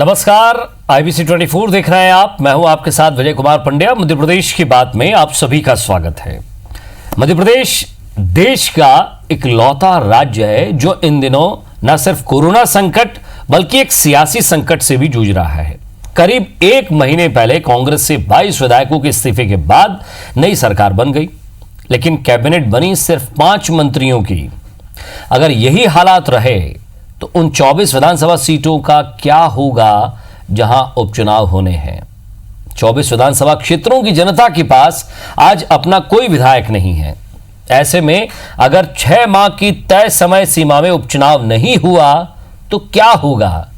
नमस्कार, IBC 24 देख रहे हैं आप। मैं हूं आपके साथ विजय कुमार पंड्या। मध्य प्रदेश की बात में आप सभी का स्वागत है। मध्य प्रदेश देश का इकलौता राज्य है जो इन दिनों न सिर्फ कोरोना संकट बल्कि एक सियासी संकट से भी जूझ रहा है। करीब एक महीने पहले कांग्रेस से 22 विधायकों के इस्तीफे के बाद नई सरकार बन गई, लेकिन कैबिनेट बनी सिर्फ 5 मंत्रियों की। अगर यही हालात रहे तो उन 24 विधानसभा सीटों का क्या होगा जहां उपचुनाव होने हैं। 24 विधानसभा क्षेत्रों की जनता के पास आज अपना कोई विधायक नहीं है। ऐसे में अगर 6 माह की तय समय सीमा में उपचुनाव नहीं हुआ तो क्या होगा।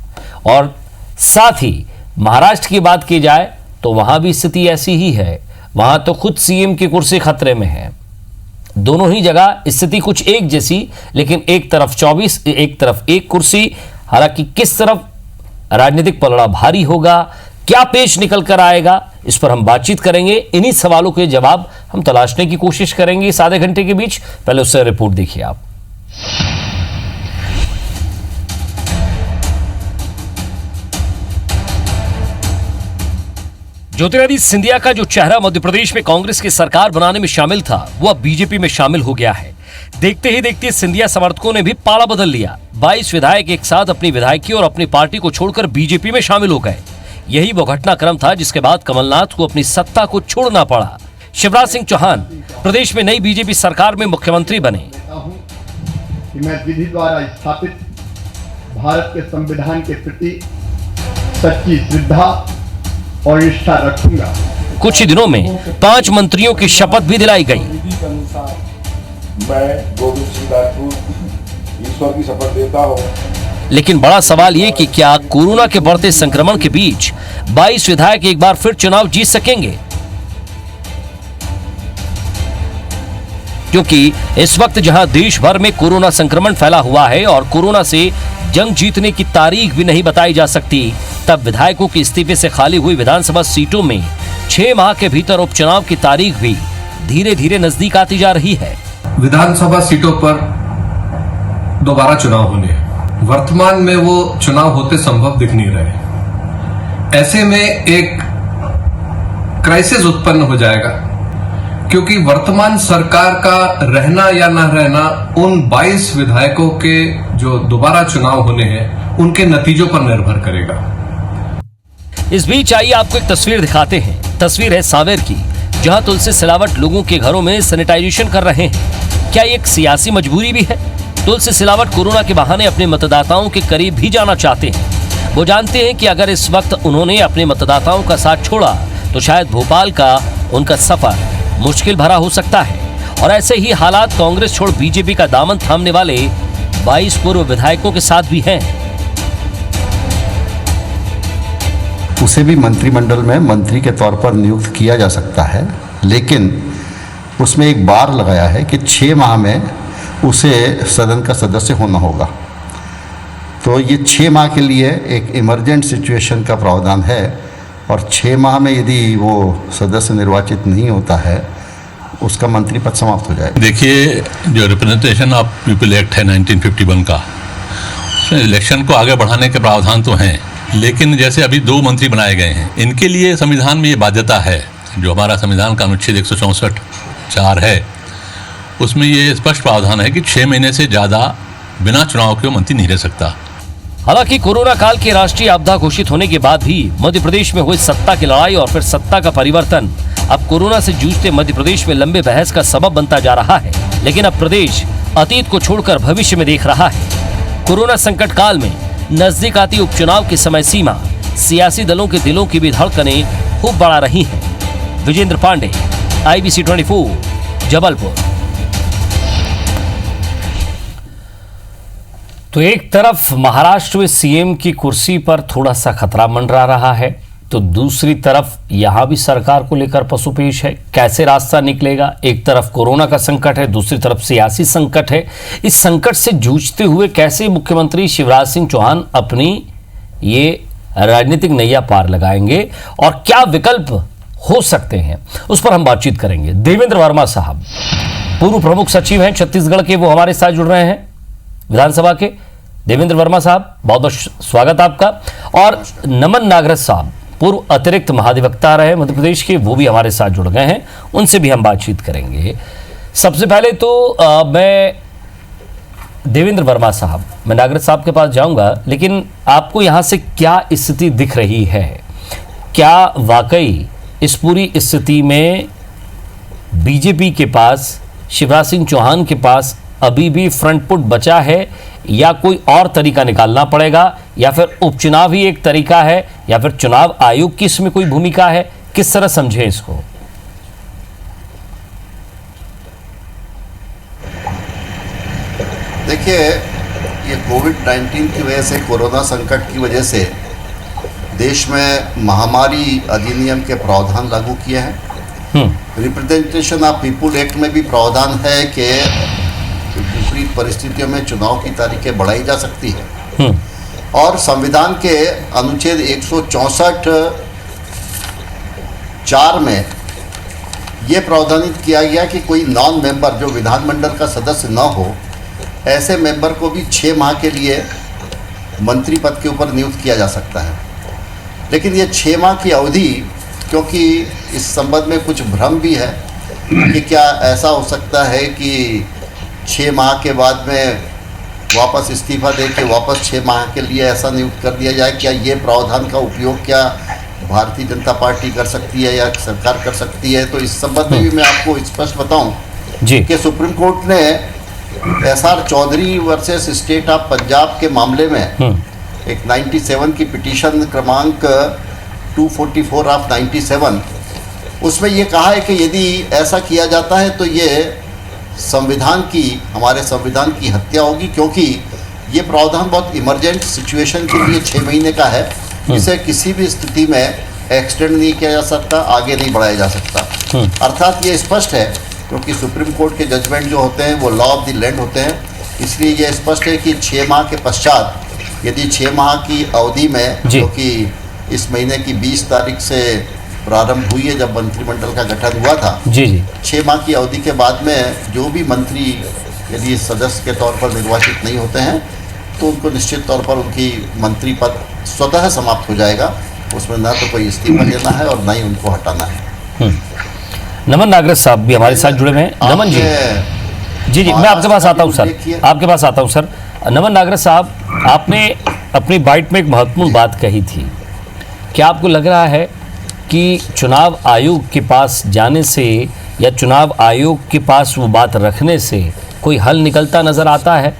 और साथ ही महाराष्ट्र की बात की जाए तो वहां भी स्थिति ऐसी ही है। वहां तो खुद सीएम की कुर्सी खतरे में है। दोनों ही जगह स्थिति कुछ एक जैसी, लेकिन एक तरफ 24, एक तरफ एक कुर्सी। हालांकि किस तरफ राजनीतिक पलड़ा भारी होगा, क्या पेश निकल कर आएगा, इस पर हम बातचीत करेंगे। इन्हीं सवालों के जवाब हम तलाशने की कोशिश करेंगे इस आधे घंटे के बीच। पहले उससे रिपोर्ट देखिए आप। ज्योतिरादित्य सिंधिया का जो चेहरा मध्य प्रदेश में कांग्रेस की सरकार बनाने में शामिल था, वो अब बीजेपी में शामिल हो गया है। देखते ही देखते सिंधिया समर्थकों ने भी पाला बदल लिया। 22 विधायक एक साथ अपनी विधायकी और अपनी पार्टी को छोड़कर बीजेपी में शामिल हो गए। यही वो घटनाक्रम था जिसके बाद कमलनाथ को अपनी सत्ता को छोड़ना पड़ा। शिवराज सिंह चौहान प्रदेश में नई बीजेपी सरकार में मुख्यमंत्री बने। मैं विधि द्वारा स्थापित भारत के संविधान के प्रति सच्ची श्रद्धा और निष्ठा रखूंगा। कुछ ही दिनों में 5 मंत्रियों की शपथ भी दिलाई गई। मैं गोविंद सिंह राजपूत ईश्वर की शपथ देता हूं। लेकिन बड़ा सवाल ये कि क्या कोरोना के बढ़ते संक्रमण के बीच 22 विधायक एक बार फिर चुनाव जीत सकेंगे? क्योंकि इस वक्त जहां देश भर में कोरोना संक्रमण फैला हुआ है और कोरोना से जंग जीतने की तारीख भी नहीं बताई जा सकती, तब विधायकों के इस्तीफे से खाली हुई विधानसभा सीटों में 6 माह के भीतर उपचुनाव की तारीख भी धीरे धीरे नजदीक आती जा रही है। विधानसभा सीटों पर दोबारा चुनाव होने, वर्तमान में वो चुनाव होते संभव दिख नहीं रहे। ऐसे में एक क्राइसिस उत्पन्न हो जाएगा, क्योंकि वर्तमान सरकार का रहना या न रहना उन 22 विधायकों के जो दोबारा चुनाव होने हैं उनके नतीजों पर निर्भर करेगा। इस बीच आइए आपको एक तस्वीर दिखाते हैं। तस्वीर है सांवेर की, जहां तुलसी सिलावट लोगों के घरों में सैनिटाइजेशन कर रहे हैं। क्या एक सियासी मजबूरी भी है? तुलसी सिलावट कोरोना के बहाने अपने मतदाताओं के करीब भी जाना चाहते हैं। वो जानते हैं कि अगर इस वक्त उन्होंने अपने मतदाताओं का साथ छोड़ा तो शायद भोपाल का उनका सफर मुश्किल भरा हो सकता है। और ऐसे ही हालात कांग्रेस छोड़ बीजेपी का दामन थामने वाले 22 पूर्व विधायकों के साथ भी हैं। उसे भी मंत्रिमंडल में मंत्री के तौर पर नियुक्त किया जा सकता है, लेकिन उसमें एक बार लगाया है कि 6 माह में उसे सदन का सदस्य होना होगा। तो ये 6 माह के लिए एक इमरजेंट सिचुएशन का प्रावधान है, और 6 माह में यदि वो सदस्य निर्वाचित नहीं होता है उसका मंत्री पद समाप्त हो जाएगा। देखिए, जो रिप्रेजेंटेशन ऑफ पीपल एक्ट है 1951 का, उसमें इलेक्शन को आगे बढ़ाने के प्रावधान तो हैं, लेकिन जैसे अभी 2 मंत्री बनाए गए हैं, इनके लिए संविधान में ये बाध्यता है। जो हमारा संविधान का अनुच्छेद 164(4) है, उसमें ये स्पष्ट प्रावधान है कि 6 महीने से ज़्यादा बिना चुनाव के मंत्री नहीं रह सकता। हालांकि कोरोना काल की राष्ट्रीय आपदा घोषित होने के बाद भी मध्य प्रदेश में हुई सत्ता की लड़ाई और फिर सत्ता का परिवर्तन अब कोरोना से जूझते मध्य प्रदेश में लंबे बहस का सबब बनता जा रहा है। लेकिन अब प्रदेश अतीत को छोड़कर भविष्य में देख रहा है। कोरोना संकट काल में नजदीक आती उपचुनाव की समय सीमा सियासी दलों के दिलों की भी धड़कनें खूब बढ़ा रही हैं। विजेंद्र पांडे, IBC 24, जबलपुर। तो एक तरफ महाराष्ट्र में सीएम की कुर्सी पर थोड़ा सा खतरा मंडरा रहा है, तो दूसरी तरफ यहां भी सरकार को लेकर पसुपेश है। कैसे रास्ता निकलेगा? एक तरफ कोरोना का संकट है, दूसरी तरफ सियासी संकट है। इस संकट से जूझते हुए कैसे मुख्यमंत्री शिवराज सिंह चौहान अपनी ये राजनीतिक नैया पार लगाएंगे और क्या विकल्प हो सकते हैं, उस पर हम बातचीत करेंगे। देवेंद्र वर्मा साहब पूर्व प्रमुख सचिव हैं छत्तीसगढ़ के, वो हमारे साथ जुड़ रहे हैं विधानसभा के। देवेंद्र वर्मा साहब, बहुत बहुत स्वागत आपका। और नमन नागरथ साहब, पूर्व अतिरिक्त महाधिवक्ता रहे मध्य प्रदेश के, वो भी हमारे साथ जुड़ गए हैं, उनसे भी हम बातचीत करेंगे। सबसे पहले तो मैं देवेंद्र वर्मा साहब, मैं नागरथ साहब के पास जाऊंगा, लेकिन आपको यहाँ से क्या स्थिति दिख रही है? क्या वाकई इस पूरी स्थिति में बीजेपी के पास, शिवराज सिंह चौहान के पास अभी भी फ्रंट फुट बचा है, या कोई और तरीका निकालना पड़ेगा, या फिर उपचुनाव ही एक तरीका है, या फिर चुनाव आयोग की इसमें कोई भूमिका है? किस तरह समझें इसको? देखिए, ये कोविड-19 की वजह से, कोरोना संकट की वजह से देश में महामारी अधिनियम के प्रावधान लागू किए हैं। रिप्रेजेंटेशन ऑफ पीपुल एक्ट में भी प्रावधान है कि विपरीत परिस्थितियों में चुनाव की तारीखें बढ़ाई जा सकती है। और संविधान के अनुच्छेद 164(4) में ये प्रावधानित किया गया कि कोई नॉन मेंबर जो विधानमंडल का सदस्य न हो, ऐसे मेंबर को भी 6 माह के लिए मंत्री पद के ऊपर नियुक्त किया जा सकता है। लेकिन ये 6 माह की अवधि, क्योंकि इस संबंध में कुछ भ्रम भी है कि क्या ऐसा हो सकता है कि 6 माह के बाद में वापस इस्तीफा दे के वापस 6 माह के लिए ऐसा नियुक्त कर दिया जाए। क्या ये प्रावधान का उपयोग क्या भारतीय जनता पार्टी कर सकती है या सरकार कर सकती है? तो इस संबंध में भी मैं आपको स्पष्ट बताऊं कि सुप्रीम कोर्ट ने SR Chaudhary versus state of Punjab के मामले में एक 97 की पिटीशन क्रमांक 244 ऑफ 97, उसमें ये कहा है कि यदि ऐसा किया जाता है तो ये हमारे संविधान की हत्या होगी, क्योंकि ये प्रावधान बहुत इमरजेंट सिचुएशन के लिए 6 महीने का है। इसे किसी भी स्थिति में एक्सटेंड नहीं किया जा सकता, आगे नहीं बढ़ाया जा सकता। अर्थात ये स्पष्ट है, क्योंकि सुप्रीम कोर्ट के जजमेंट जो होते हैं वो लॉ ऑफ द लैंड होते हैं, इसलिए ये स्पष्ट है कि 6 माह के पश्चात, यदि 6 माह की अवधि में, जो कि इस महीने की 20 तारीख से प्रारंभ हुई है जब मंत्रिमंडल का गठन हुआ था, 6 माह की अवधि के बाद में जो भी मंत्री यदि सदस्य के तौर पर निर्वाचित नहीं होते हैं तो उनको निश्चित तौर पर उनकी मंत्री पद स्वतः समाप्त हो जाएगा। उसमें ना तो कोई इस्तीफा देना है और ना ही उनको हटाना है। नमन नागरथ साहब भी हमारे साथ जुड़े हुए हैं। नमन जी, जी मैं आपके पास आता हूँ सर, आपके पास आता हूँ सर। नमन नागरथ साहब, आपने अपनी बाइट में एक महत्वपूर्ण बात कही थी। क्या आपको लग रहा है कि चुनाव आयोग के पास जाने से या चुनाव आयोग के पास वो बात रखने से कोई हल निकलता नजर आता है?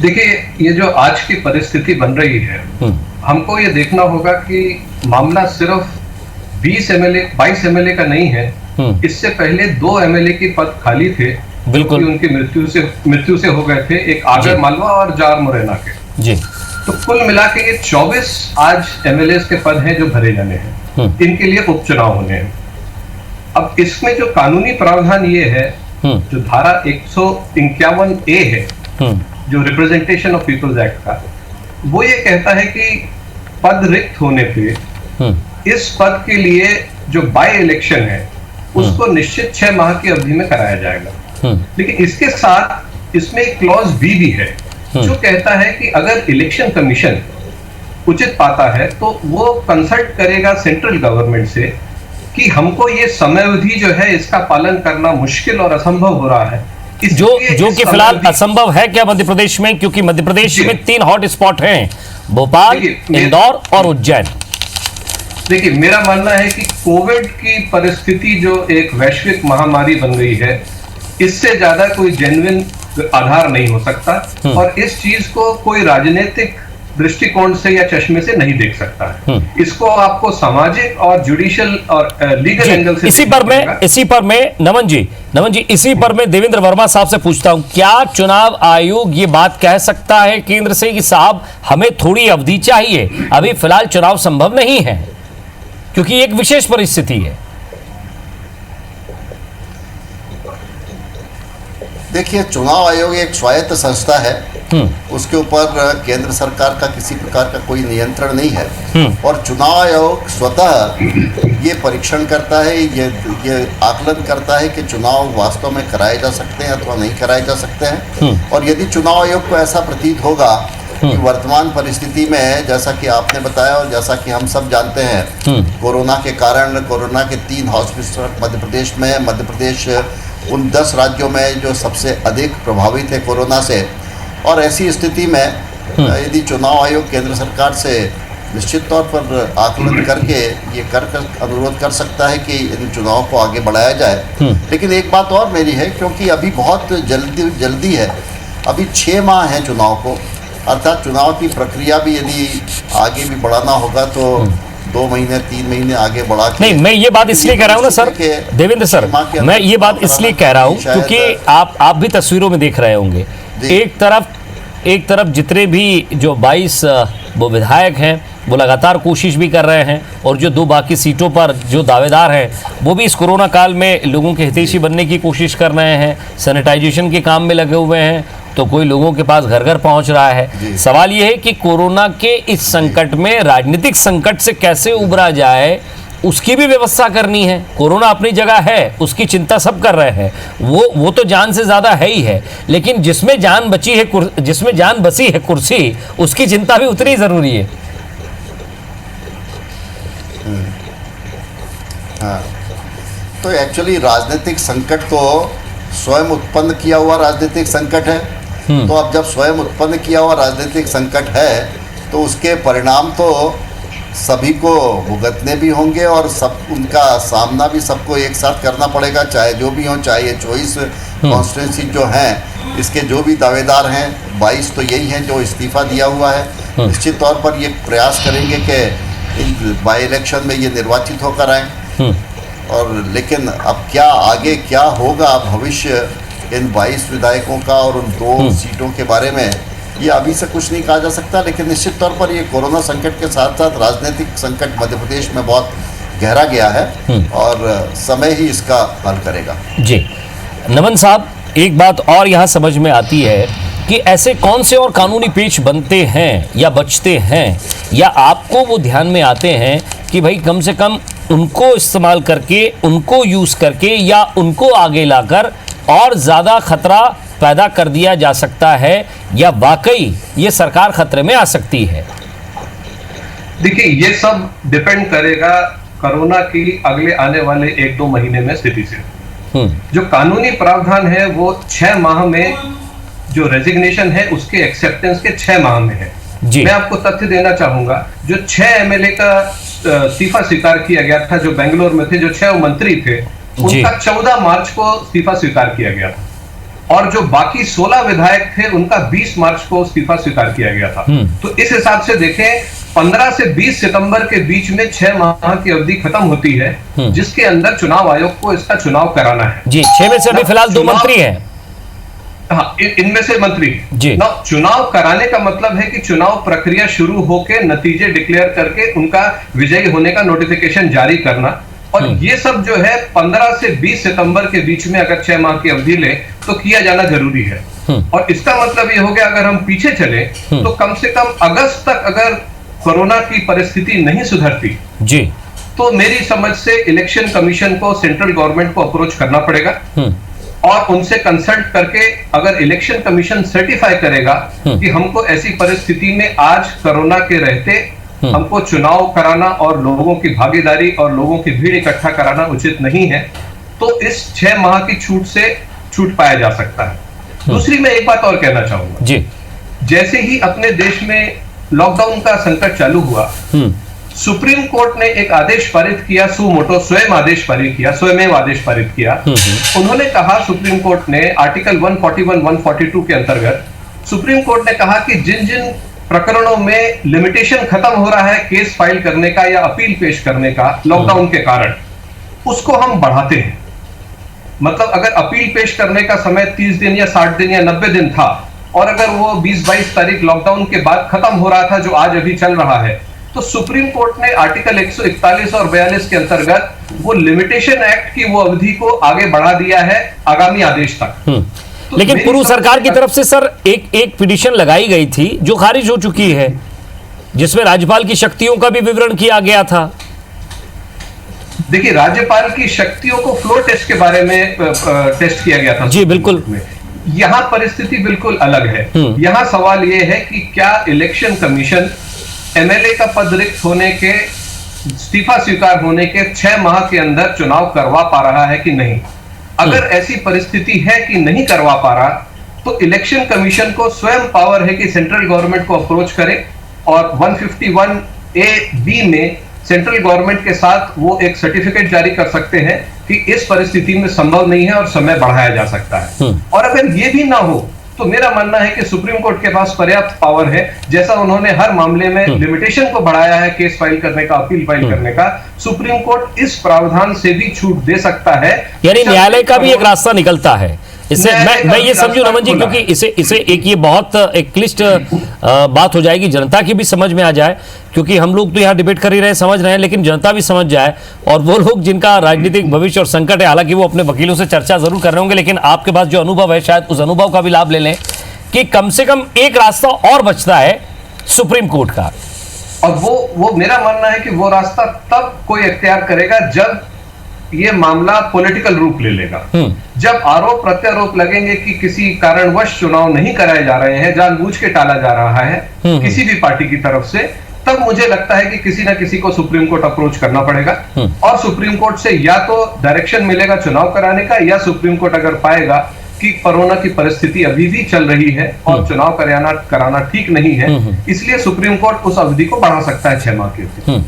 देखिए, ये जो आज की परिस्थिति बन रही है, हमको ये देखना होगा कि मामला सिर्फ 22 एमएलए का नहीं है। इससे पहले 2 एमएलए की पद खाली थे, बिल्कुल, उनकी मृत्यु से हो गए थे, एक आगर मालवा और जार मुरैना के। जी, तो कुल मिला के ये 24 आज एमएलए के पद हैं जो भरे जाने हैं। इनके लिए उपचुनाव होने हैं। अब इसमें जो कानूनी प्रावधान ये है, जो धारा 151A है, जो रिप्रेजेंटेशन ऑफ पीपल्स एक्ट का, वो ये कहता है कि पद रिक्त होने पे इस पद के लिए जो बाय इलेक्शन है उसको निश्चित 6 माह की अवधि में कराया जाएगा। लेकिन इसके साथ इसमें एक क्लॉज भी है जो कहता है कि अगर इलेक्शन कमीशन उचित पाता है तो वो कंसल्ट करेगा सेंट्रल गवर्नमेंट से कि हमको ये समयावधि जो है इसका पालन करना मुश्किल और असंभव हो रहा है, जो कि फिलहाल असंभव है क्या मध्य प्रदेश में? क्योंकि मध्य प्रदेश में 3 हॉट स्पॉट हैं, भोपाल, इंदौर और उज्जैन। देखिए, मेरा मानना है कि कोविड की परिस्थिति जो एक वैश्विक महामारी बन गई है, इससे ज्यादा कोई जेन्युइन आधार नहीं हो सकता, और इस चीज को कोई राजनीतिक दृष्टिकोण से या चश्मे से नहीं देख सकता है। इसको आपको सामाजिक और जुडिशियल और लीगल एंगल से इसी पर मैं नमन जी इसी पर मैं देवेंद्र वर्मा साहब से पूछता हूं, क्या चुनाव आयोग ये बात कह सकता है केंद्र से कि साहब हमें थोड़ी अवधि चाहिए, अभी फिलहाल चुनाव संभव नहीं है क्योंकि एक विशेष परिस्थिति है? देखिए, चुनाव आयोग एक स्वायत्त संस्था है उसके ऊपर केंद्र सरकार का किसी प्रकार का कोई नियंत्रण नहीं है। और चुनाव आयोग स्वतः ये परीक्षण करता है, ये आकलन करता है कि चुनाव वास्तव में कराए जा सकते हैं अथवा नहीं कराए जा सकते हैं। और यदि चुनाव आयोग को ऐसा प्रतीत होगा कि वर्तमान परिस्थिति में, जैसा कि आपने बताया और जैसा कि हम सब जानते हैं, कोरोना के कारण कोरोना के 3 हॉटस्पॉट मध्य प्रदेश में, मध्य प्रदेश उन 10 राज्यों में जो सबसे अधिक प्रभावित है कोरोना से। और ऐसी स्थिति में यदि चुनाव आयोग केंद्र सरकार से निश्चित तौर पर आकलन करके ये कर अनुरोध कर सकता है कि इन चुनावों को आगे बढ़ाया जाए। लेकिन एक बात और मेरी है, क्योंकि अभी बहुत जल्दी है, अभी 6 माह है चुनाव को, अर्थात चुनाव की प्रक्रिया भी यदि आगे भी बढ़ाना होगा तो 2 महीने 3 महीने आगे बढ़ा के। नहीं, मैं ये बात इसलिए कह रहा हूँ ना सर, देवेंद्र सर, मैं ये बात इसलिए कह रहा हूँ क्योंकि आप भी तस्वीरों में देख रहे होंगे, एक तरफ जितने भी जो 22 वो विधायक हैं वो लगातार कोशिश भी कर रहे हैं, और जो 2 बाकी सीटों पर जो दावेदार हैं वो भी इस कोरोना काल में लोगों के हितैषी बनने की कोशिश कर रहे हैं, सैनिटाइजेशन के काम में लगे हुए हैं, तो कोई लोगों के पास घर घर पहुंच रहा है। सवाल ये है कि कोरोना के इस संकट में राजनीतिक संकट से कैसे उबरा जाए, उसकी भी व्यवस्था करनी है। कोरोना अपनी जगह है, उसकी चिंता सब कर रहे हैं, वो तो जान से ज़्यादा है ही है, लेकिन जिसमें जान बसी है कुर्सी, उसकी चिंता भी उतनी ज़रूरी है। हाँ, तो एक्चुअली राजनीतिक संकट तो स्वयं उत्पन्न किया हुआ राजनीतिक संकट है। तो अब जब स्वयं उत्पन्न किया हुआ राजनीतिक संकट है तो उसके परिणाम तो सभी को भुगतने भी होंगे और सब उनका सामना भी सबको एक साथ करना पड़ेगा, चाहे जो भी हो, चाहे ये 24 कॉन्स्टिट्यूंसी जो हैं, इसके जो भी दावेदार हैं, 22 तो यही हैं जो इस्तीफ़ा दिया हुआ है। निश्चित तौर पर ये प्रयास करेंगे कि इन बाई इलेक्शन में ये निर्वाचित होकर आएँ। और लेकिन अब क्या आगे क्या होगा भविष्य इन 22 विधायकों का और उन 2 सीटों के बारे में, ये अभी से कुछ नहीं कहा जा सकता। लेकिन निश्चित तौर पर ये कोरोना संकट के साथ साथ राजनीतिक संकट मध्य प्रदेश में बहुत गहरा गया है और समय ही इसका हल करेगा। जी नमन साहब, एक बात और यहाँ समझ में आती है कि ऐसे कौन से और कानूनी पेच बनते हैं या बचते हैं, या आपको वो ध्यान में आते हैं कि भाई कम से कम उनको इस्तेमाल करके, उनको यूज़ करके या उनको आगे लाकर और ज़्यादा खतरा पैदा कर दिया जा सकता है, या वाकई ये सरकार खतरे में आ सकती है? देखिए, ये सब डिपेंड करेगा कोरोना की अगले आने वाले 1-2 महीने में स्थिति से। जो कानूनी प्रावधान है वो 6 माह में, जो रेजिग्नेशन है उसके एक्सेप्टेंस के 6 माह में है। मैं आपको तथ्य देना चाहूंगा, जो 6 एमएलए का इस्तीफा स्वीकार किया गया था, जो बेंगलोर में थे, जो 6 मंत्री थे, उनका 14 मार्च को इस्तीफा स्वीकार किया गया था, और जो बाकी 16 विधायक थे उनका 20 मार्च को इस्तीफा स्वीकार किया गया था। तो इस हिसाब से देखें, 15 से 20 सितंबर के बीच में 6 माह की अवधि खत्म होती है, जिसके अंदर चुनाव आयोग को इसका चुनाव कराना है। जी, 6 में से अभी फिलहाल 2 मंत्री हैं। हाँ, इनमें से मंत्री ना, चुनाव कराने का मतलब है कि चुनाव प्रक्रिया शुरू होके नतीजे डिक्लेयर करके उनका विजयी होने का नोटिफिकेशन जारी करना, और ये सब जो है 15 से 20 सितंबर के बीच में अगर 6 माह की अवधि ले तो किया जाना जरूरी है। और इसका मतलब ये हो गया, अगर हम पीछे चले तो कम से कम अगस्त तक अगर कोरोना की परिस्थिति नहीं सुधरती जी, तो मेरी समझ से इलेक्शन कमीशन को, सेंट्रल गवर्नमेंट को अप्रोच करना पड़ेगा और उनसे कंसल्ट करके अगर इलेक्शन कमीशन सर्टिफाई करेगा कि हमको ऐसी परिस्थिति में आज कोरोना के रहते हमको चुनाव कराना और लोगों की भागीदारी और लोगों की भीड़ इकट्ठा कराना उचित नहीं है, तो इस 6 माह की छूट से छूट पाया जा सकता है। दूसरी मैं एक बात और कहना चाहूंगा जी, जैसे ही अपने देश में लॉकडाउन का संकट चालू हुआ, सुप्रीम कोर्ट ने एक आदेश पारित किया, सुमोटो स्वयं आदेश पारित किया। उन्होंने कहा, सुप्रीम कोर्ट ने आर्टिकल 141, 142 के अंतर्गत सुप्रीम कोर्ट ने कहा कि जिन जिन प्रकरणों में लिमिटेशन खत्म हो रहा है केस फाइल करने का या अपील पेश करने का लॉकडाउन के कारण, उसको हम बढ़ाते हैं। मतलब अगर अपील पेश करने का समय 30 दिन या 60 दिन या 90 दिन था, और अगर वो 20-22 तारीख लॉकडाउन के बाद खत्म हो रहा था, जो आज अभी चल रहा है, तो सुप्रीम कोर्ट ने आर्टिकल 141 और 42 के अंतर्गत वो लिमिटेशन एक्ट की वो अवधि को आगे बढ़ा दिया है आगामी आदेश तक। तो लेकिन मेरी पूर्व समझ सरकार की में- तरफ से सर एक पिटीशन लगाई गई थी जो खारिज हो चुकी है, जिसमें राज्यपाल की शक्तियों का भी विवरण किया गया था। देखिए, राज्यपाल की शक्तियों को फ्लोर टेस्ट के बारे में टेस्ट किया गया था। जी, बिल्कुल। यहाँ परिस्थिति बिल्कुल अलग है। यहाँ सवाल यह है कि क्या इलेक्शन कमीशन एमएलए का पद रिक्त होने के, इस्तीफा स्वीकार होने के 6 माह के अंदर चुनाव करवा पा रहा है कि नहीं। अगर ऐसी परिस्थिति है कि नहीं करवा पा रहा, तो इलेक्शन कमीशन को स्वयं पावर है कि सेंट्रल गवर्नमेंट को अप्रोच करे और 151A(b) में सेंट्रल गवर्नमेंट के साथ वो एक सर्टिफिकेट जारी कर सकते हैं कि इस परिस्थिति में संभव नहीं है और समय बढ़ाया जा सकता है। और अगर ये भी ना हो तो मेरा मानना है कि सुप्रीम कोर्ट के पास पर्याप्त पावर है, जैसा उन्होंने हर मामले में लिमिटेशन को बढ़ाया है केस फाइल करने का, अपील फाइल करने का, सुप्रीम कोर्ट इस प्रावधान से भी छूट दे सकता है। यानी न्यायालय का भी एक रास्ता निकलता है इससे। मैं ये समझू रमन जी, क्योंकि इसे एक ये बहुत एक क्लिष्ट बात हो जाएगी, जनता की भी समझ में आ जाए, क्योंकि हम लोग तो यहाँ डिबेट कर ही रहे हैं, समझ रहे हैं, लेकिन जनता भी समझ जाए, और वो लोग जिनका राजनीतिक भविष्य और संकट है, हालांकि वो अपने वकीलों से चर्चा जरूर कर रहे होंगे, लेकिन आपके पास जो अनुभव है शायद उस अनुभव का भी लाभ ले लें कि कम से कम एक रास्ता और बचता है सुप्रीम कोर्ट का। और वो मेरा मानना है कि वो रास्ता तब कोई इख्तियार करेगा जब ये मामला पॉलिटिकल रूप ले लेगा। जब आरोप प्रत्यारोप लगेंगे कि किसी कारणवश चुनाव नहीं कराए जा रहे हैं, जानबूझ के टाला जा रहा है किसी भी पार्टी की तरफ से, तब मुझे लगता है कि किसी ना किसी को सुप्रीम कोर्ट अप्रोच करना पड़ेगा और सुप्रीम कोर्ट से या तो डायरेक्शन मिलेगा चुनाव कराने का, या सुप्रीम कोर्ट अगर पाएगा कि कोरोना की परिस्थिति अभी भी चल रही है और चुनाव कराना ठीक नहीं है, इसलिए सुप्रीम कोर्ट उस अवधि को बढ़ा सकता है 6 माह की अवधि।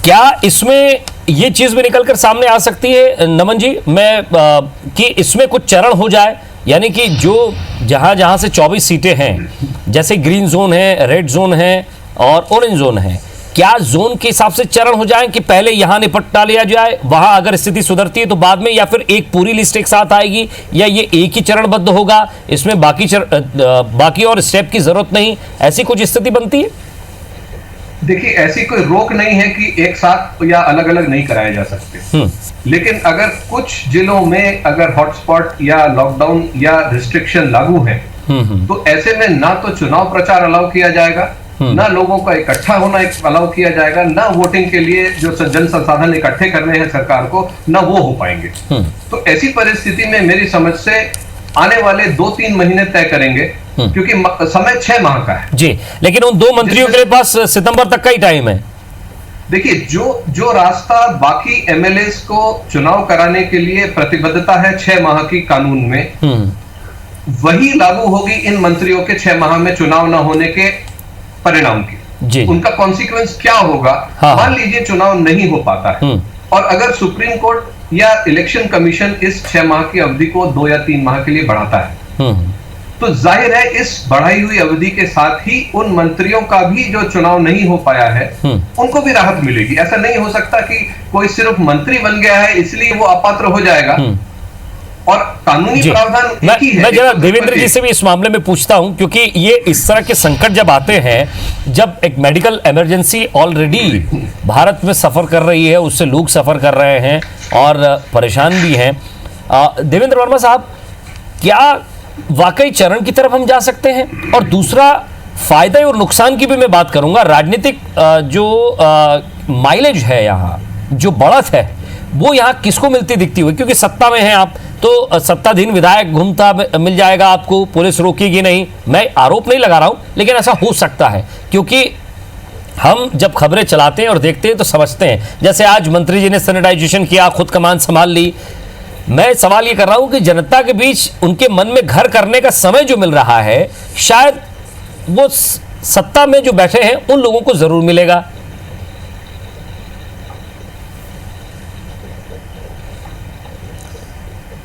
क्या इसमें ये चीज भी निकल कर सामने आ सकती है नमन जी, कि इसमें कुछ चरण हो जाए, यानी कि जो जहां से 24 सीटें हैं, जैसे ग्रीन जोन है, रेड जोन है और ऑरेंज जोन है, क्या जोन के हिसाब से चरण हो जाए कि पहले यहां निपटा लिया जाए, वहां अगर स्थिति सुधरती है तो बाद में, या फिर एक पूरी लिस्ट एक साथ आएगी, या ये एक ही चरणबद्ध होगा, इसमें बाकी और स्टेप की जरूरत नहीं, ऐसी कुछ स्थिति बनती है? देखिए, ऐसी कोई रोक नहीं है कि एक साथ या अलग अलग नहीं कराए जा सकते, लेकिन अगर कुछ जिलों में अगर हॉटस्पॉट या लॉकडाउन या रिस्ट्रिक्शन लागू है, तो ऐसे में ना तो चुनाव प्रचार अलाउ किया जाएगा, ना लोगों का इकट्ठा होना अलाउ किया जाएगा, ना वोटिंग के लिए जो जन संसाधन इकट्ठे करने हैं सरकार को, ना वो हो पाएंगे। तो ऐसी परिस्थिति में मेरी समझ से आने वाले 2-3 महीने तय करेंगे, क्योंकि समय 6 माह का है जी। लेकिन उन 2 मंत्रियों के पास सितंबर तक का ही टाइम है। देखिए, जो रास्ता बाकी एमएलएस को चुनाव कराने के लिए प्रतिबद्धता है 6 माह की कानून में, वही लागू होगी इन मंत्रियों के 6 माह में चुनाव न होने के परिणाम की जी। उनका कॉन्सिक्वेंस क्या होगा? मान लीजिए चुनाव नहीं हो पाता है और अगर सुप्रीम कोर्ट या इलेक्शन कमीशन इस 6 माह की अवधि को 2 या 3 माह के लिए बढ़ाता है, तो जाहिर है इस बढ़ाई हुई अवधि के साथ ही उन मंत्रियों का भी जो चुनाव नहीं हो पाया है उनको भी राहत मिलेगी। ऐसा नहीं हो सकता कि कोई सिर्फ मंत्री बन गया है इसलिए वो अपात्र हो जाएगा और कानूनी प्रावधान एक ही है। मैं जरा देवेंद्र जी से भी इस मामले में पूछता हूं, क्योंकि ये इस तरह के संकट जब आते हैं, जब एक मेडिकल इमरजेंसी ऑलरेडी भारत में सफर कर रही है, उससे लोग सफर कर रहे हैं और परेशान भी हैं, देवेंद्र वर्मा साहब, क्या वाकई चरण की तरफ हम जा सकते हैं? और दूसरा, फायदे और नुकसान की भी मैं बात करूंगा। राजनीतिक जो माइलेज है, यहाँ जो बढ़त है, वो यहाँ किसको मिलती दिखती हुई? क्योंकि सत्ता में हैं आप, तो सत्ताधीन विधायक घूमता मिल जाएगा आपको, पुलिस रोकेगी नहीं। मैं आरोप नहीं लगा रहा हूं, लेकिन ऐसा हो सकता है, क्योंकि हम जब खबरें चलाते हैं और देखते हैं तो समझते हैं। जैसे आज मंत्री जी ने सैनिटाइजेशन किया, खुद कमान संभाल ली। मैं सवाल ये कर रहा हूं कि जनता के बीच उनके मन में घर करने का समय जो मिल रहा है, शायद वो सत्ता में जो बैठे हैं उन लोगों को जरूर मिलेगा।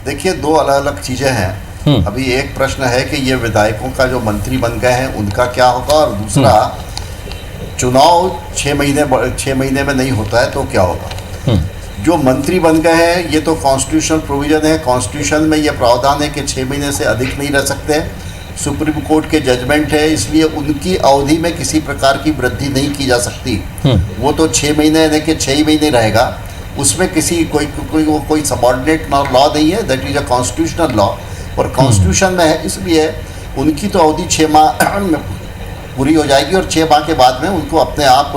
देखिए, 2 अलग अलग चीजें हैं। अभी एक प्रश्न है कि ये विधायकों का जो मंत्री बन गए हैं उनका क्या होगा, और दूसरा चुनाव 6 महीने में नहीं होता है तो क्या होगा। जो मंत्री बन गए हैं, ये तो कॉन्स्टिट्यूशनल प्रोविजन है, कॉन्स्टिट्यूशन में ये प्रावधान है कि 6 महीने से अधिक नहीं रह सकते हैं। सुप्रीम कोर्ट के जजमेंट है, इसलिए उनकी अवधि में किसी प्रकार की वृद्धि नहीं की जा सकती। वो तो 6 महीने यानी कि 6 ही महीने रहेगा, उसमें किसी कोई सबॉर्डिनेट लॉ नहीं है, that is a constitutional law. और कॉन्स्टिट्यूशन में है, इसलिए उनकी तो अवधि 6 माह में पूरी हो जाएगी और 6 माह के बाद में उनको अपने आप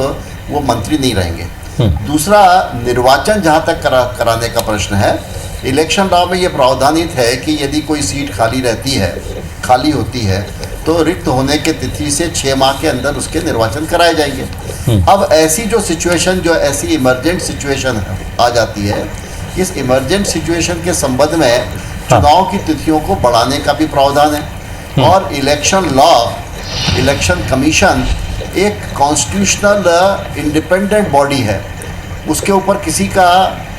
वो मंत्री नहीं रहेंगे। दूसरा, निर्वाचन जहाँ तक कराने का प्रश्न है, इलेक्शन लॉ में ये प्रावधानित है कि यदि कोई सीट खाली होती है तो रिक्त होने के तिथि से 6 माह के अंदर उसके निर्वाचन कराए जाएंगे। अब ऐसी जो सिचुएशन, जो ऐसी इमरजेंट सिचुएशन आ जाती है, इस इमरजेंट सिचुएशन के संबंध में चुनाव की तिथियों को बढ़ाने का भी प्रावधान है। और इलेक्शन लॉ, इलेक्शन कमीशन एक कॉन्स्टिट्यूशनल इंडिपेंडेंट बॉडी है, उसके ऊपर किसी का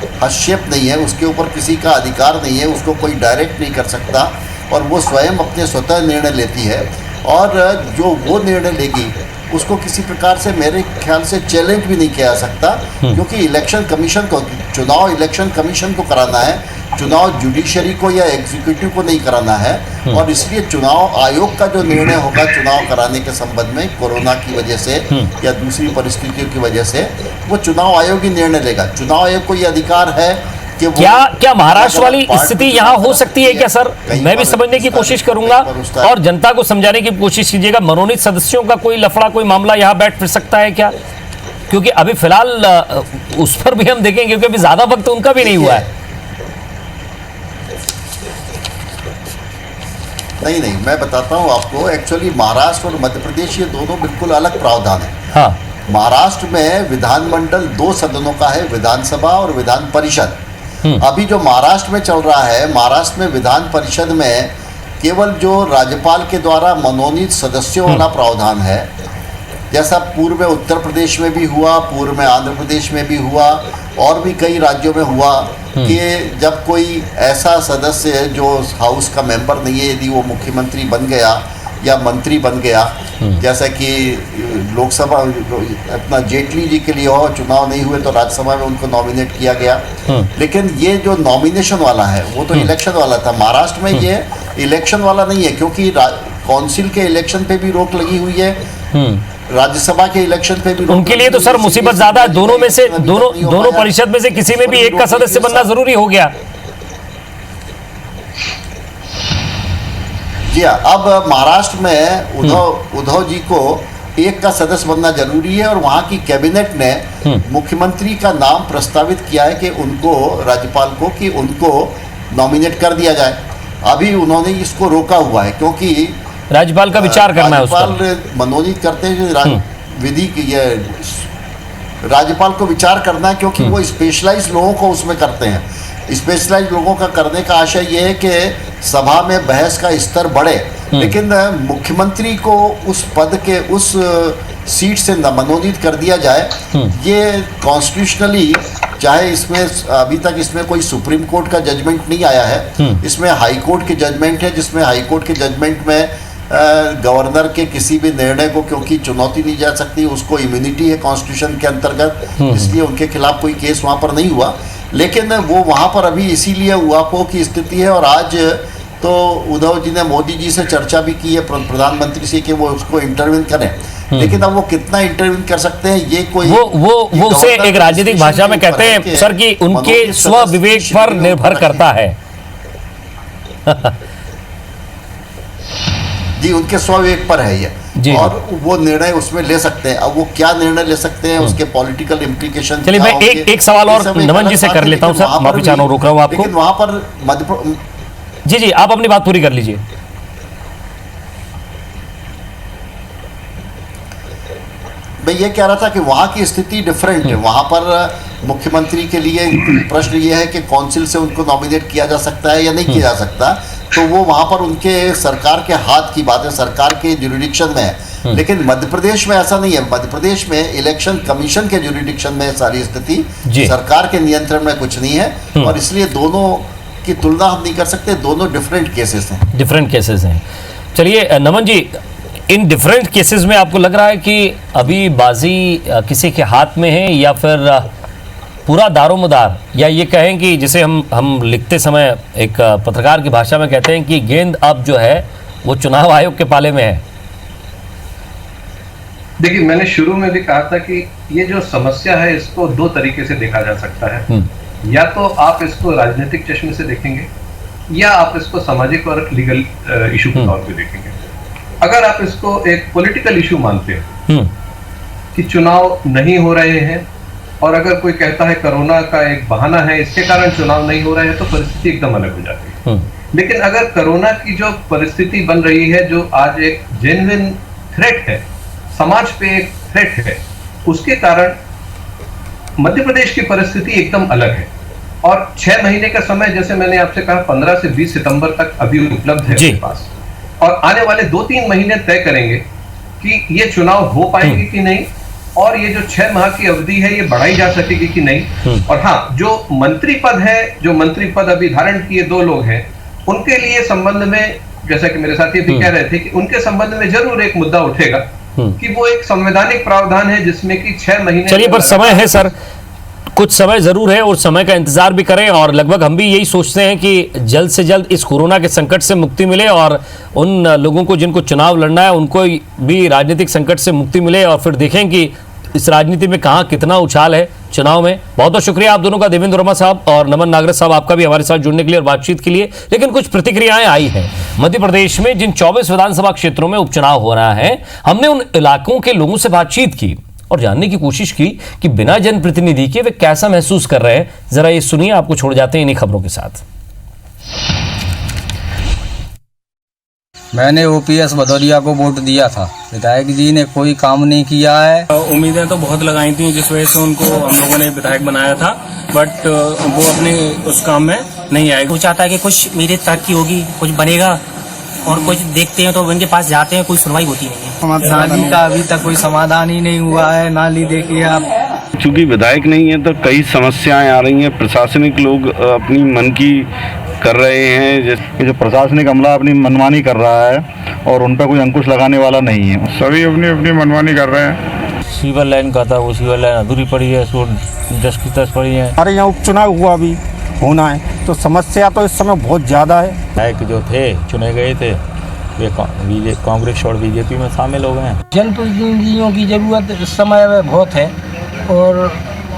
हस्तक्षेप नहीं है, उसके ऊपर किसी का अधिकार नहीं है, उसको कोई डायरेक्ट नहीं कर सकता और वो स्वयं अपने स्वतः निर्णय लेती है। और जो वो निर्णय लेगी उसको किसी प्रकार से मेरे ख्याल से चैलेंज भी नहीं किया जा सकता, क्योंकि इलेक्शन कमीशन को, चुनाव इलेक्शन कमीशन को कराना है, चुनाव जुडिशरी को या एग्जीक्यूटिव को नहीं कराना है। और इसलिए चुनाव आयोग का जो निर्णय होगा चुनाव कराने के संबंध में, कोरोना की वजह से या दूसरी परिस्थितियों की वजह से, वो चुनाव आयोग ही निर्णय लेगा। चुनाव आयोग को ये अधिकार है कि क्या महाराष्ट्र वाली स्थिति यहाँ हो सकती है क्या सर? मैं भी समझने की कोशिश करूंगा और जनता को समझाने की कोशिश कीजिएगा। मनोनीत सदस्यों का कोई लफड़ा, कोई मामला यहाँ बैठ फिर सकता है क्या? क्योंकि अभी फिलहाल उस पर भी हम देखेंगे, क्योंकि अभी ज्यादा वक्त उनका भी नहीं हुआ है। नहीं, मैं बताता हूँ आपको। एक्चुअली महाराष्ट्र और मध्य प्रदेश, ये दोनों बिल्कुल अलग प्रावधान है। हाँ। महाराष्ट्र में विधानमंडल 2 सदनों का है, विधानसभा और विधान परिषद। अभी जो महाराष्ट्र में चल रहा है, महाराष्ट्र में विधान परिषद में केवल जो राज्यपाल के द्वारा मनोनीत सदस्यों वाला प्रावधान है, जैसा पूर्व में उत्तर प्रदेश में भी हुआ, पूर्व में आंध्र प्रदेश में भी हुआ और भी कई राज्यों में हुआ कि जब कोई ऐसा सदस्य है जो हाउस का मेंबर नहीं है, यदि वो मुख्यमंत्री बन गया या मंत्री बन गया, जैसा कि लोकसभा अपना जेटली जी के लिए हो, चुनाव नहीं हुए तो राज्यसभा में उनको नॉमिनेट किया गया। लेकिन ये जो नॉमिनेशन वाला है वो तो इलेक्शन वाला था। महाराष्ट्र में ये इलेक्शन वाला नहीं है, क्योंकि काउंसिल के इलेक्शन पे भी रोक लगी हुई है, राज्यसभा के इलेक्शन पे भी रोक। उनके लिए तो सर मुसीबत ज्यादा है। दोनों में से दोनों परिषद में से किसी में भी एक का सदस्य बनना जरूरी हो गया। जी हाँ, अब महाराष्ट्र में उद्धव जी को एक का सदस्य बनना जरूरी है और वहाँ की कैबिनेट ने मुख्यमंत्री का नाम प्रस्तावित किया है कि उनको, राज्यपाल को, कि उनको नॉमिनेट कर दिया जाए। अभी उन्होंने इसको रोका हुआ है क्योंकि राज्यपाल का विचार करना है, राज्यपाल मनोनीत करते हैं विधि की, ये राज्यपाल को विचार करना है, क्योंकि वो स्पेशलाइज लोगों को उसमें करते हैं। स्पेशलाइज लोगों का करने का आशय ये है कि सभा में बहस का स्तर बढ़े, लेकिन मुख्यमंत्री को उस पद के, उस सीट से मनोनीत कर दिया जाए। ये कॉन्स्टिट्यूशनली, चाहे इसमें अभी तक इसमें कोई सुप्रीम कोर्ट का जजमेंट नहीं आया है, इसमें हाई कोर्ट के जजमेंट है, जिसमें हाई कोर्ट के जजमेंट में गवर्नर के किसी भी निर्णय को क्योंकि चुनौती नहीं जा सकती, उसको इम्यूनिटी है कॉन्स्टिट्यूशन के अंतर्गत, इसलिए उनके खिलाफ कोई केस वहाँ पर नहीं हुआ। लेकिन वो वहाँ पर अभी इसीलिए उहापोह की स्थिति है। और आज तो उद्धव जी ने मोदी जी से चर्चा भी की है, प्रधानमंत्री से, कि वो उसको इंटरव्यू करें, लेकिन अब वो कितना इंटरव्यू कर सकते हैं ये कोई वो उसे एक राजनीतिक भाषा में कहते हैं सर कि उनके स्व विवेक पर निर्भर करता है। जी, उनके स्वविवेक पर है ये, और वो निर्णय उसमें ले सकते हैं। अब वो क्या निर्णय ले सकते हैं, उसके पॉलिटिकल इम्प्लीकेशन। चलिए मैं एक सवाल और नमन जी से कर लेता हूं सर, माफी चाह रहा हूं, रोक रहा हूं आपको। लेकिन वहां पर जी आप अपनी बात पूरी कर लीजिए। मैं ये कह रहा था कि वहाँ की स्थिति डिफरेंट है। वहाँ पर मुख्यमंत्री के लिए प्रश्न ये है कि काउंसिल से उनको नॉमिनेट किया जा सकता है या नहीं किया जा सकता, तो वो वहाँ पर उनके सरकार के हाथ की बात है, सरकार के ज्यूरिडिक्शन में है। लेकिन मध्य प्रदेश में ऐसा नहीं है। मध्य प्रदेश में इलेक्शन कमीशन के ज्यूरिडिक्शन में सारी स्थिति, सरकार के नियंत्रण में कुछ नहीं है, और इसलिए दोनों की तुलना हम नहीं कर सकते। दोनों डिफरेंट केसेस हैं, डिफरेंट केसेस हैं। चलिए नमन जी, इन डिफरेंट केसेस में आपको लग रहा है कि अभी बाजी किसी के हाथ में है, या फिर पूरा दारोमदार, या ये कहें कि जिसे हम लिखते समय एक पत्रकार की भाषा में कहते हैं कि गेंद अब जो है वो चुनाव आयोग के पाले में है? देखिए, मैंने शुरू में भी कहा था कि ये जो समस्या है इसको दो तरीके से देखा जा सकता है। या तो आप इसको राजनीतिक चश्मे से देखेंगे या आप इसको सामाजिक और लीगल इशू के तौर पे देखेंगे। अगर आप इसको एक पॉलिटिकल इशू मानते हो कि चुनाव नहीं हो रहे हैं, और अगर कोई कहता है कोरोना का एक बहाना है इसके कारण चुनाव नहीं हो रहे हैं, तो परिस्थिति एकदम अलग हो जाती है। लेकिन अगर कोरोना की जो परिस्थिति बन रही है, जो आज एक जेन्युइन थ्रेट है, समाज पे एक थ्रेट है, उसके कारण मध्य प्रदेश की परिस्थिति एकदम अलग है। और 6 महीने का समय, जैसे मैंने आपसे कहा, 15 से 20 सितंबर तक अभी उपलब्ध है मेरे पास, और आने वाले 2-3 महीने तय करेंगे कि ये चुनाव हो पाएंगे कि नहीं, और ये जो 6 माह की अवधि है ये बढ़ाई जा सकेगी कि नहीं। और हाँ, जो मंत्री पद है, जो मंत्री पद अभी धारण किए 2 लोग हैं, उनके लिए संबंध में, जैसा कि मेरे साथी भी कह रहे थे, कि उनके संबंध में जरूर एक मुद्दा उठेगा कि वो एक संवैधानिक प्रावधान है जिसमें कि 6 महीने, चलिए, पर समय है सर, कुछ समय जरूर है और समय का इंतजार भी करें, और लगभग हम भी यही सोचते हैं कि जल्द से जल्द इस कोरोना के संकट से मुक्ति मिले, और उन लोगों को जिनको चुनाव लड़ना है उनको भी राजनीतिक संकट से मुक्ति मिले, और फिर देखें कि इस राजनीति में कहाँ कितना उछाल है चुनाव में। बहुत बहुत शुक्रिया आप दोनों का, देवेंद्र वर्मा साहब और नमन नागरथ साहब, आपका भी हमारे साथ जुड़ने के लिए और बातचीत के लिए। लेकिन कुछ प्रतिक्रियाएं आई हैं। मध्य प्रदेश में जिन 24 विधानसभा क्षेत्रों में उपचुनाव हो रहा है, हमने उन इलाकों के लोगों से बातचीत की और जानने की कोशिश की कि बिना जनप्रतिनिधि के वे कैसा महसूस कर रहे हैं। जरा ये सुनिए, आपको छोड़ जाते हैं इन्हीं खबरों के साथ। मैंने ओपीएस भदौरिया को वोट दिया था। विधायक जी ने कोई काम नहीं किया है। उम्मीदें तो बहुत लगाई थी, जिस वजह से उनको हम लोगों ने विधायक बनाया था, बट वो अपने उस काम में नहीं आएगा। वो चाहता है कि कुछ मेरी तरक्की होगी, कुछ बनेगा, और कुछ देखते हैं तो उनके पास जाते हैं, कोई सुनवाई होती नहीं है। नाली का अभी तक कोई समाधान ही नहीं हुआ है। नाली देखिए आप। चूंकि विधायक नहीं है तो कई समस्याएं आ रही हैं। प्रशासनिक लोग अपनी मन की कर रहे हैं, जैसे जो प्रशासनिक अमला अपनी मनमानी कर रहा है और उन पर कोई अंकुश लगाने वाला नहीं है। सभी अपनी अपनी मनमानी कर रहे हैं। सीवर लाइन का था, वो सीवर लाइन अधूरी पड़ी है, सो 10 की 10 पड़ी है। हमारे यहाँ उपचुनाव हुआ अभी होना है, तो समस्या तो इस समय बहुत ज़्यादा है। विधायक जो थे चुने गए थे वे कांग्रेस और बीजेपी में शामिल हो गए हैं। जनप्रतिनिधियों की जरूरत इस समय में बहुत है और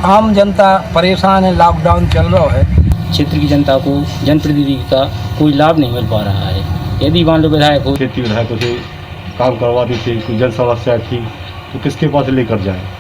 आम जनता परेशान है। लॉकडाउन चल रहा है। क्षेत्र की जनता को जनप्रतिनिधि का कोई लाभ नहीं मिल पा रहा है। यदि मान लो विधायक हो, खेती विधायकों से काम करवाती थी, कोई जन समस्या थी तो किसके पास लेकर जाए।